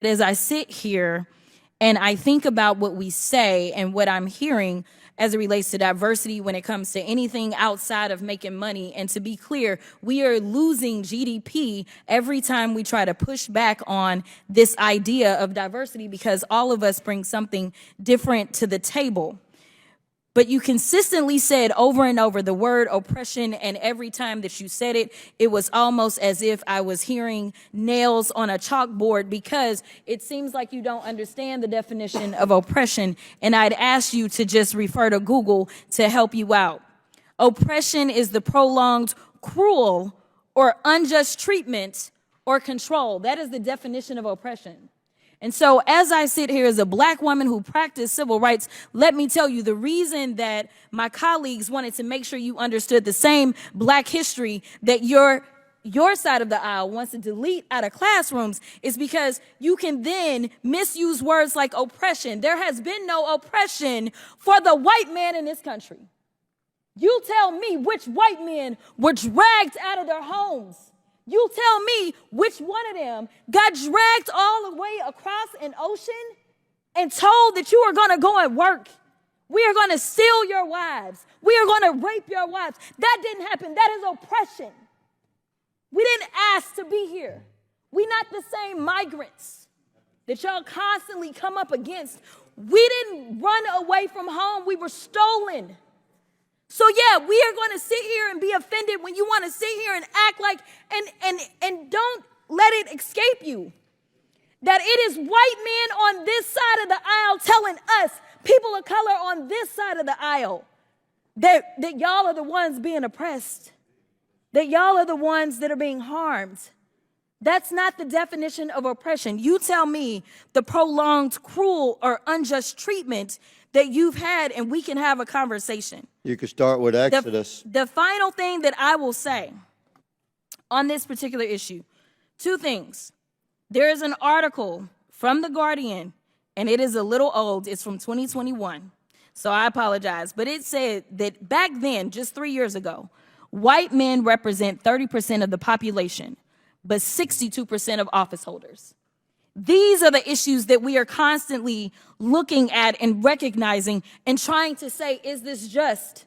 as I sit here and I think about what we say and what I'm hearing as it relates to diversity when it comes to anything outside of making money. And to be clear, we are losing GDP every time we try to push back on this idea of diversity because all of us bring something different to the table. But you consistently said over and over the word oppression, and every time that you said it, it was almost as if I was hearing nails on a chalkboard because it seems like you don't understand the definition of oppression, and I'd ask you to just refer to Google to help you out. Oppression is the prolonged, cruel, or unjust treatment or control. That is the definition of oppression. And so as I sit here as a Black woman who practiced civil rights, let me tell you the reason that my colleagues wanted to make sure you understood the same Black history that your side of the aisle wants to delete out of classrooms is because you can then misuse words like oppression. There has been no oppression for the white man in this country. You tell me which white men were dragged out of their homes. You tell me which one of them got dragged all the way across an ocean and told that you are going to go and work. We are going to steal your wives. We are going to rape your wives. That didn't happen. That is oppression. We didn't ask to be here. We're not the same migrants that y'all constantly come up against. We didn't run away from home. We were stolen. So yeah, we are going to sit here and be offended when you want to sit here and act like, and don't let it escape you that it is white men on this side of the aisle telling us, people of color on this side of the aisle, that y'all are the ones being oppressed, that y'all are the ones that are being harmed. That's not the definition of oppression. You tell me the prolonged, cruel, or unjust treatment that you've had, and we can have a conversation. You could start with Exodus. The final thing that I will say on this particular issue, two things. There is an article from The Guardian, and it is a little old. It's from 2021, so I apologize. But it said that back then, just 3 years ago, white men represent 30% of the population, but 62% of office holders. These are the issues that we are constantly looking at and recognizing and trying to say, is this just?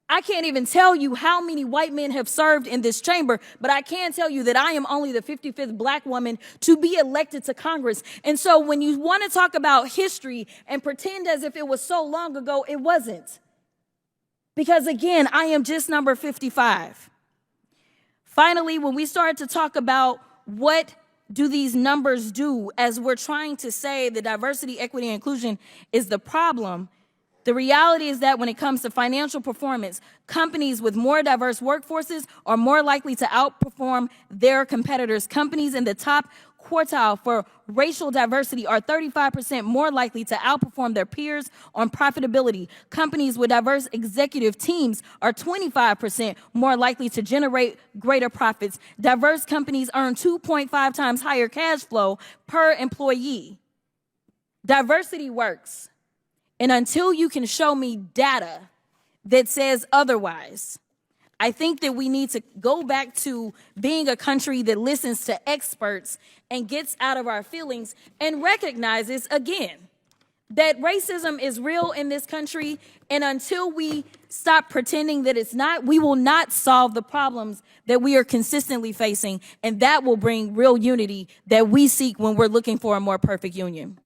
I can't even tell you how many white men have served in this chamber, but I can tell you that I am only the 55th Black woman to be elected to Congress. And so when you want to talk about history and pretend as if it was so long ago, it wasn't. Because again, I am just number 55. Finally, when we start to talk about what do these numbers do as we're trying to say that diversity, equity, and inclusion is the problem, the reality is that when it comes to financial performance, companies with more diverse workforces are more likely to outperform their competitors. Companies in the top quartile for racial diversity are 35% more likely to outperform their peers on profitability. Companies with diverse executive teams are 25% more likely to generate greater profits. Diverse companies earn 2.5 times higher cash flow per employee. Diversity works. And until you can show me data that says otherwise, I think that we need to go back to being a country that listens to experts and gets out of our feelings and recognizes, again, that racism is real in this country. And until we stop pretending that it's not, we will not solve the problems that we are consistently facing. And that will bring real unity that we seek when we're looking for a more perfect union.